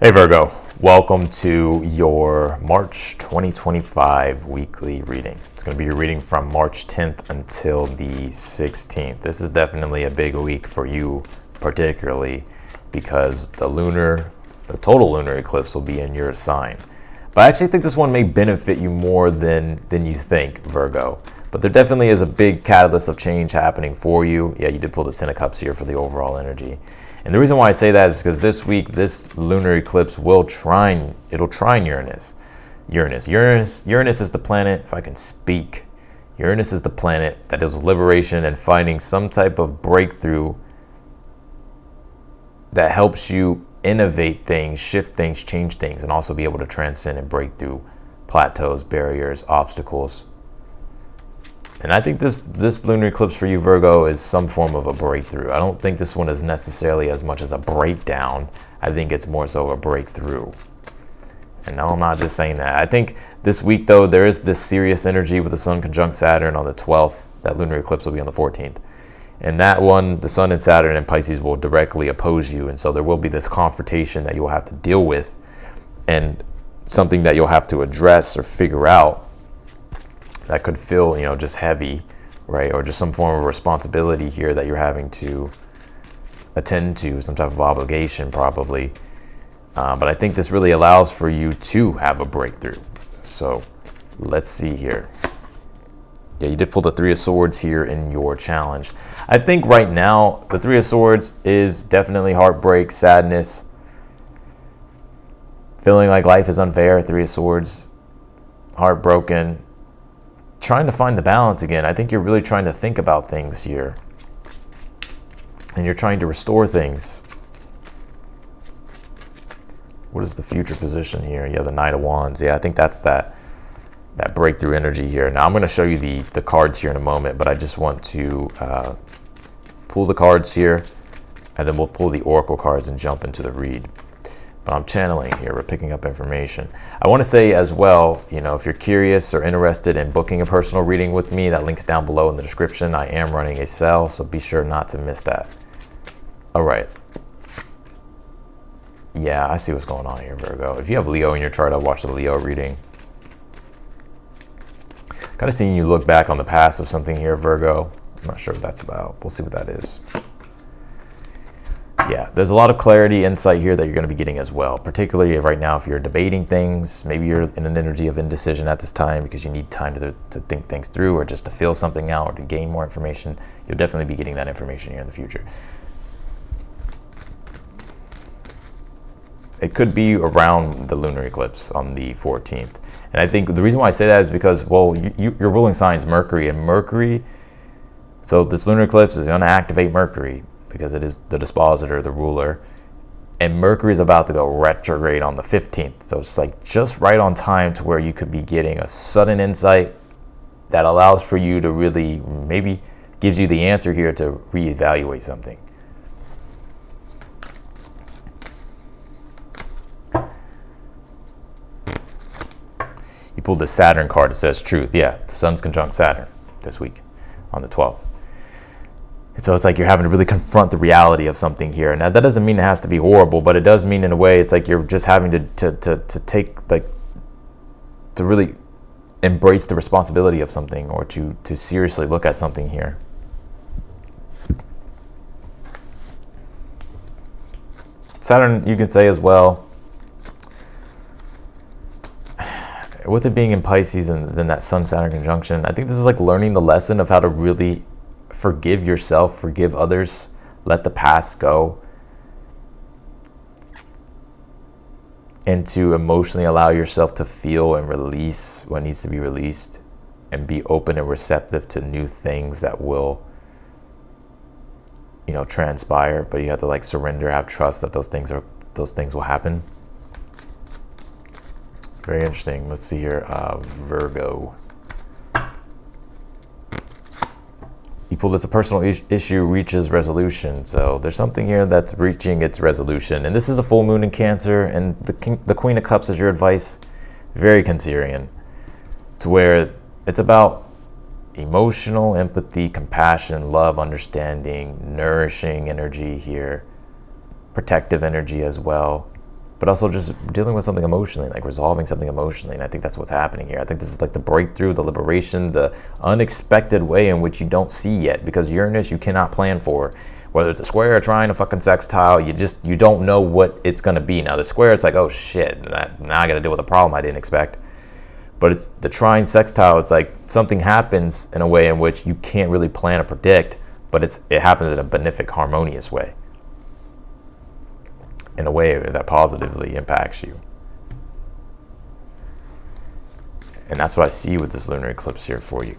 Hey Virgo, welcome to your March 2025 weekly reading. It's going to be your reading from March 10th until the 16th. This is definitely a big week for you, particularly because the total lunar eclipse will be in your sign. But I actually think this one may benefit you more than you think, Virgo. But there definitely is a big catalyst of change happening for you. Yeah, you did pull the 10 of Cups here for the overall energy. And the reason why I say that is because this week, this lunar eclipse it'll trine Uranus. Uranus is the planet, if I can speak, Uranus is the planet that deals with liberation and finding some type of breakthrough that helps you innovate things, shift things, change things, and also be able to transcend and break through plateaus, barriers, obstacles. And I think this lunar eclipse for you, Virgo, is some form of a breakthrough. I don't think this one is necessarily as much as a breakdown. I think it's more so a breakthrough. And no, I'm not just saying that. I think this week, though, there is this serious energy with the Sun conjunct Saturn on the 12th. That lunar eclipse will be on the 14th. And that one, the Sun and Saturn and Pisces will directly oppose you. And so there will be this confrontation that you'll have to deal with and something that you'll have to address or figure out that could feel, just heavy, right? Or just some form of responsibility here that you're having to attend to, some type of obligation probably. But I think this really allows for you to have a breakthrough. So let's see here. Yeah, you did pull the Three of Swords here in your challenge. I think right now, the Three of Swords is definitely heartbreak, sadness, feeling like life is unfair. Three of Swords, heartbroken, trying to find the balance again. I think you're really trying to think about things here. And you're trying to restore things. What is the future position here? Yeah, the Knight of Wands. Yeah, I think that's that breakthrough energy here. Now, I'm going to show you the cards here in a moment, but I just want to pull the cards here, and then we'll pull the Oracle cards and jump into the read. But I'm channeling here. We're picking up information. I want to say as well, if you're curious or interested in booking a personal reading with me, that link's down below in the description. I am running a sale, so be sure not to miss that. All right. Yeah, I see what's going on here, Virgo. If you have Leo in your chart, I'll watch the Leo reading. Kind of seeing you look back on the past of something here, Virgo. I'm not sure what that's about. We'll see what that is. Yeah, there's a lot of clarity, insight here that you're going to be getting as well, particularly right now if you're debating things. Maybe you're in an energy of indecision at this time because you need time to think things through or just to feel something out or to gain more information. You'll definitely be getting that information here in the future. It could be around the lunar eclipse on the 14th. And I think the reason why I say that is because, well, your ruling sign is Mercury, and Mercury, so this lunar eclipse is going to activate Mercury, because it is the dispositor, the ruler. And Mercury is about to go retrograde on the 15th. So it's like just right on time to where you could be getting a sudden insight that allows for you to really, maybe gives you the answer here to reevaluate something. You pulled the Saturn card that says truth. Yeah, the Sun's conjunct Saturn this week on the 12th. And so it's like you're having to really confront the reality of something here. Now, that doesn't mean it has to be horrible, but it does mean in a way it's like you're just having to take, like, to really embrace the responsibility of something or to seriously look at something here. Saturn, you can say as well, with it being in Pisces and then that Sun-Saturn conjunction, I think this is like learning the lesson of how to really forgive yourself, forgive others, let the past go, and to emotionally allow yourself to feel and release what needs to be released and be open and receptive to new things that will, transpire. But you have to surrender, have trust that those things will happen. Very interesting. Let's see here, Virgo. You pulled this, a personal issue reaches resolution. So there's something here that's reaching its resolution. And this is a full moon in Cancer, and the Queen of Cups is your advice. Very Cancerian. To where it's about emotional empathy, compassion, love, understanding, nourishing energy here. Protective energy as well. but also just dealing with something emotionally, like resolving something emotionally. And I think that's what's happening here. I think this is like the breakthrough, the liberation, the unexpected way in which you don't see yet, because Uranus you cannot plan for. Whether it's a square, a trine, a fucking sextile, you don't know what it's going to be. Now the square, it's like, oh shit, now I got to deal with a problem I didn't expect. But it's the trine, sextile, it's like something happens in a way in which you can't really plan or predict, but it happens in a benefic, harmonious way, in a way that positively impacts you. And that's what I see with this lunar eclipse here for you.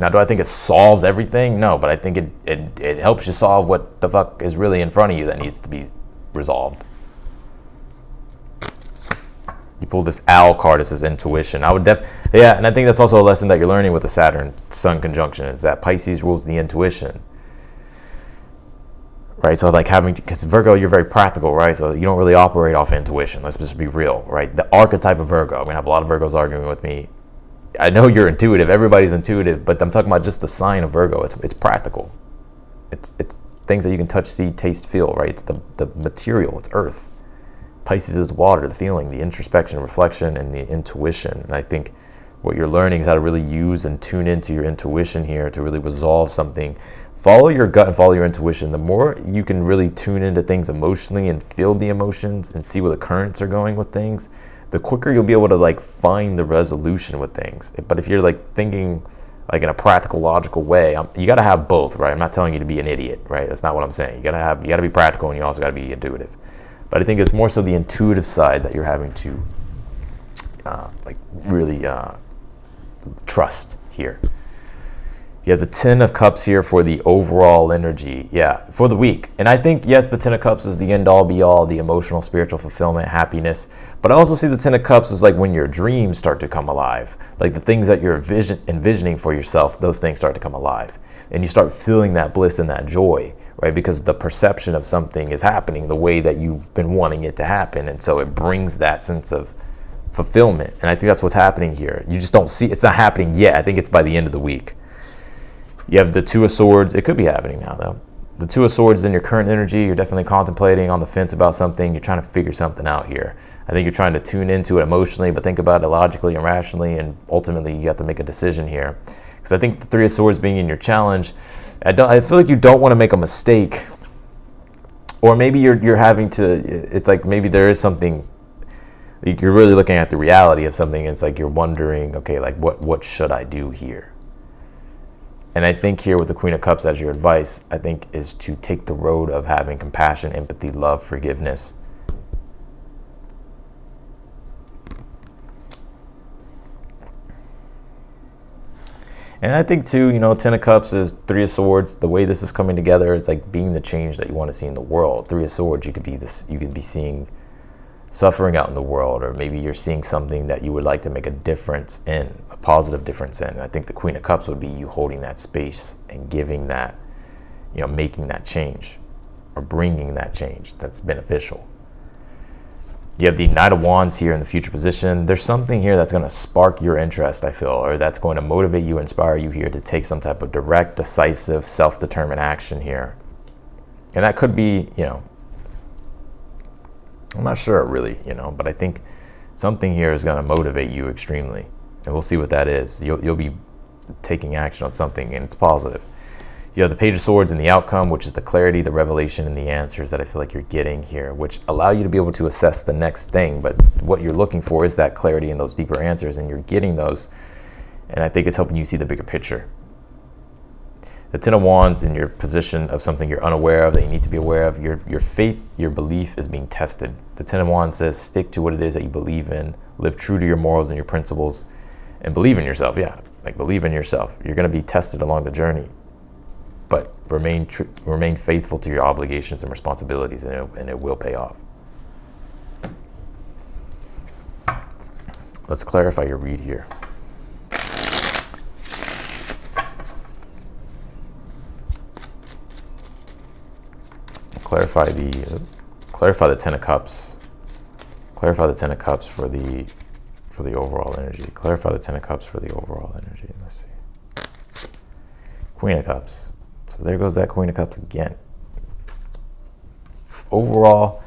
Now, do I think it solves everything? No, but I think it helps you solve what the fuck is really in front of you that needs to be resolved. You pull this owl card, this is intuition. And I think that's also a lesson that you're learning with the Saturn-Sun conjunction. It's that Pisces rules the intuition. Right, so like because Virgo, you're very practical, right? So you don't really operate off intuition. Let's just be real, right? The archetype of Virgo, I'm gonna have a lot of Virgos arguing with me. I know you're intuitive, everybody's intuitive, but I'm talking about just the sign of Virgo. It's practical. It's things that you can touch, see, taste, feel, right? It's the material, it's earth. Pisces is the water, the feeling, the introspection, reflection, and the intuition. And I think what you're learning is how to really use and tune into your intuition here to really resolve something. Follow your gut and follow your intuition. The more you can really tune into things emotionally and feel the emotions and see where the currents are going with things, the quicker you'll be able to like find the resolution with things. But if you're like thinking like in a practical, logical way, you got to have both, right? I'm not telling you to be an idiot, right? That's not what I'm saying. You got to be practical, and you also got to be intuitive. But I think it's more so the intuitive side that you're having to really trust here. You have the 10 of Cups here for the overall energy, for the week. And I think, yes, the 10 of Cups is the end-all, be-all, the emotional, spiritual fulfillment, happiness. But I also see the 10 of Cups as like when your dreams start to come alive. Like the things that you're envisioning for yourself, those things start to come alive. And you start feeling that bliss and that joy, right? Because the perception of something is happening the way that you've been wanting it to happen. And so it brings that sense of fulfillment. And I think that's what's happening here. You just don't see, it's not happening yet. I think it's by the end of the week. You have the 2 of Swords. It could be happening now, though. The 2 of Swords is in your current energy. You're definitely contemplating, on the fence about something. You're trying to figure something out here. I think you're trying to tune into it emotionally, but think about it logically and rationally, and ultimately you have to make a decision here. Because I think the 3 of Swords being in your challenge, I feel like you don't want to make a mistake. Or maybe you're having to, it's like maybe there is something, you're really looking at the reality of something. It's like you're wondering, okay, like what should I do here? And I think here with the Queen of Cups as your advice, I think is to take the road of having compassion, empathy, love, forgiveness. And I think too, 10 of Cups is 3 of Swords. The way this is coming together is like being the change that you want to see in the world. 3 of Swords, you could be seeing suffering out in the world, or maybe you're seeing something that you would like to make a difference in, a positive difference in. And I think the Queen of Cups would be you holding that space and giving that, making that change or bringing that change that's beneficial. You have the Knight of Wands here in the future position. There's something here that's going to spark your interest, I feel, or that's going to motivate you, inspire you here to take some type of direct, decisive, self-determined action here. And that could be, I'm not sure really, but I think something here is going to motivate you extremely. And we'll see what that is. You'll be taking action on something, and it's positive. You have the Page of Swords and the outcome, which is the clarity, the revelation, and the answers that I feel like you're getting here, which allow you to be able to assess the next thing. But what you're looking for is that clarity and those deeper answers, and you're getting those. And I think it's helping you see the bigger picture. The 10 of Wands in your position of something you're unaware of that you need to be aware of. Your faith, your belief is being tested. The 10 of Wands says stick to what it is that you believe in. Live true to your morals and your principles. And believe in yourself, believe in yourself. You're going to be tested along the journey. But remain faithful to your obligations and responsibilities, and it will pay off. Let's clarify your read here. Clarify the 10 of Cups. Clarify the 10 of Cups for the overall energy. Clarify the 10 of Cups for the overall energy. Let's see. Queen of Cups. So there goes that Queen of Cups again. Overall,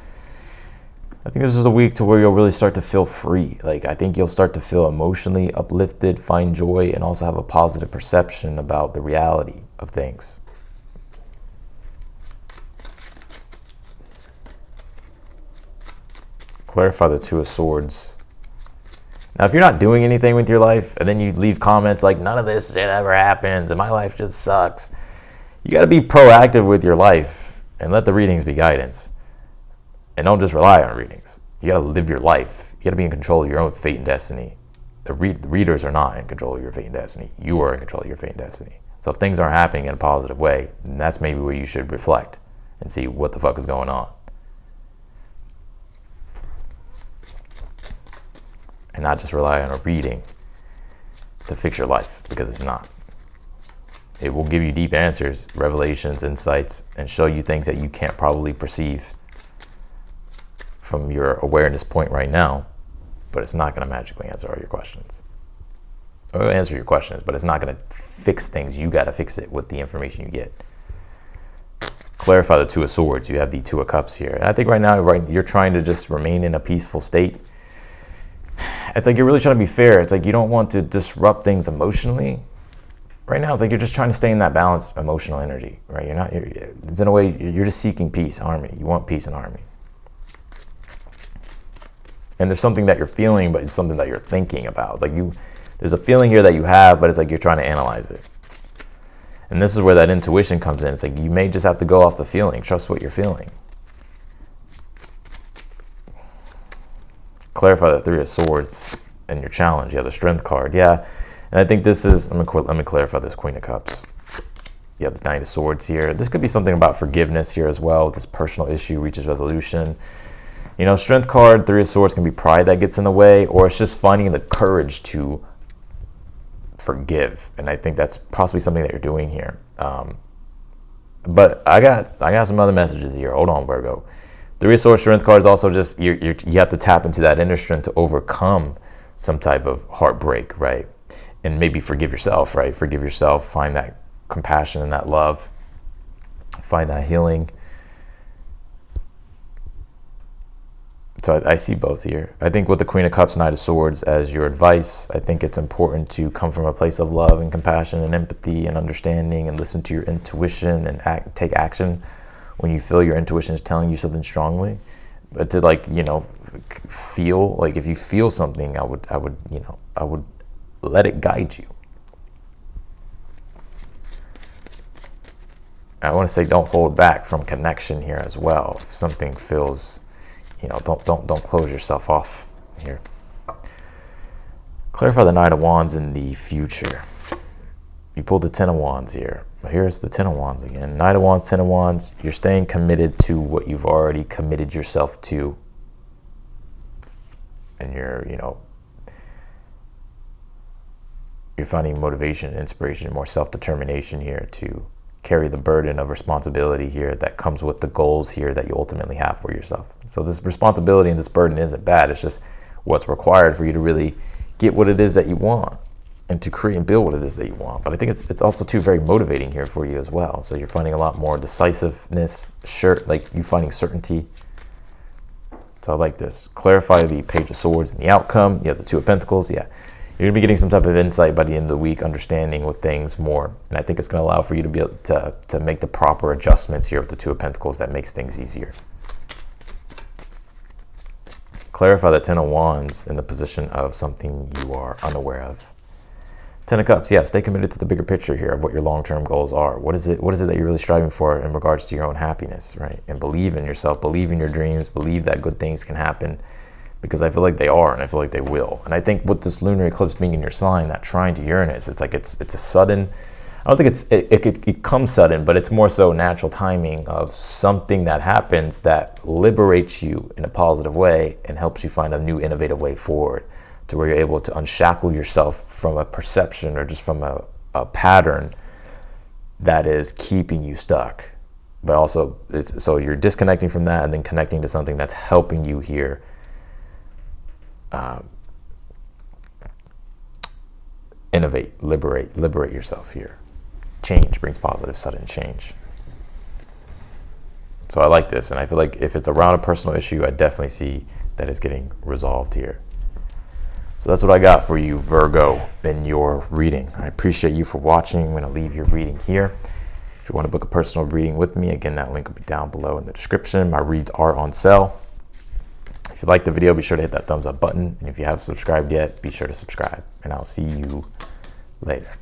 think this is a week to where you'll really start to feel free. Like, I think you'll start to feel emotionally uplifted, find joy, and also have a positive perception about the reality of things. Clarify the Two of Swords. Now, if you're not doing anything with your life and then you leave comments like, none of this shit ever happens and my life just sucks, you got to be proactive with your life and let the readings be guidance. And don't just rely on readings. You got to live your life. You got to be in control of your own fate and destiny. The readers are not in control of your fate and destiny. You are in control of your fate and destiny. So if things aren't happening in a positive way, then that's maybe where you should reflect and see what the fuck is going on. And not just rely on a reading to fix your life, because it's not. It will give you deep answers, revelations, insights, and show you things that you can't probably perceive from your awareness point right now, but it's not going to magically answer all your questions. It'll answer your questions, but it's not going to fix things. You got to fix it with the information you get. Clarify the Two of Swords. You have the Two of Cups here. And I think right now, you're trying to just remain in a peaceful state. It's like you're really trying to be fair. It's like you don't want to disrupt things emotionally. Right now, it's like you're just trying to stay in that balanced emotional energy, right? It's in a way, you're just seeking peace, harmony. You want peace and harmony. And there's something that you're feeling, but it's something that you're thinking about. It's like there's a feeling here that you have, but it's like you're trying to analyze it. And this is where that intuition comes in. It's like you may just have to go off the feeling. Trust what you're feeling. Clarify the Three of Swords and your challenge. You have the Strength card. Yeah. And I think this is, let me clarify this Queen of Cups. You have the Knight of Swords here. This could be something about forgiveness here as well. This personal issue reaches resolution. You know, Strength card, Three of Swords can be pride that gets in the way, or it's just finding the courage to forgive. And I think that's possibly something that you're doing here. But I got some other messages here. Hold on, Virgo. Three of Swords Strength card is also just you have to tap into that inner strength to overcome some type of heartbreak, right? And maybe forgive yourself, right? Forgive yourself, find that compassion and that love, find that healing. So I see both here. I think with the Queen of Cups, Knight of Swords as your advice, I think it's important to come from a place of love and compassion and empathy and understanding and listen to your intuition and take action when you feel your intuition is telling you something strongly. But to feel, like if you feel something, I would let it guide you. I want to say don't hold back from connection here as well. If something feels, don't close yourself off here. Clarify the Knight of Wands in the future. You pulled the Ten of Wands here. Here's the Ten of Wands again. Knight of Wands, Ten of Wands. You're staying committed to what you've already committed yourself to. And you're finding motivation, inspiration, more self-determination here to carry the burden of responsibility here that comes with the goals here that you ultimately have for yourself. So this responsibility and this burden isn't bad. It's just what's required for you to really get what it is that you want and to create and build what it is that you want. But I think it's also too very motivating here for you as well. So you're finding a lot more decisiveness, you finding certainty. So I like this. Clarify the Page of Swords and the outcome. You have the Two of Pentacles. Yeah. You're going to be getting some type of insight by the end of the week, understanding with things more. And I think it's going to allow for you to be able to make the proper adjustments here with the Two of Pentacles that makes things easier. Clarify the Ten of Wands in the position of something you are unaware of. Ten of Cups, yeah, stay committed to the bigger picture here of what your long-term goals are. What is it that you're really striving for in regards to your own happiness, right? And believe in yourself, believe in your dreams, believe that good things can happen, because I feel like they are, and I feel like they will. And I think with this lunar eclipse being in your sign, that trine to Uranus, it's like it's a sudden, I don't think it comes sudden, but it's more so natural timing of something that happens that liberates you in a positive way and helps you find a new innovative way forward, to where you're able to unshackle yourself from a perception or just from a pattern that is keeping you stuck. But also, so you're disconnecting from that and then connecting to something that's helping you here. Innovate, liberate yourself here. Change brings positive, sudden change. So I like this, and I feel like if it's around a personal issue, I definitely see that it's getting resolved here. So that's what I got for you, Virgo, in your reading. I appreciate you for watching. I'm going to leave your reading here. If you want to book a personal reading with me, again, that link will be down below in the description. My reads are on sale. If you like the video, be sure to hit that thumbs up button. And if you haven't subscribed yet, be sure to subscribe. And I'll see you later.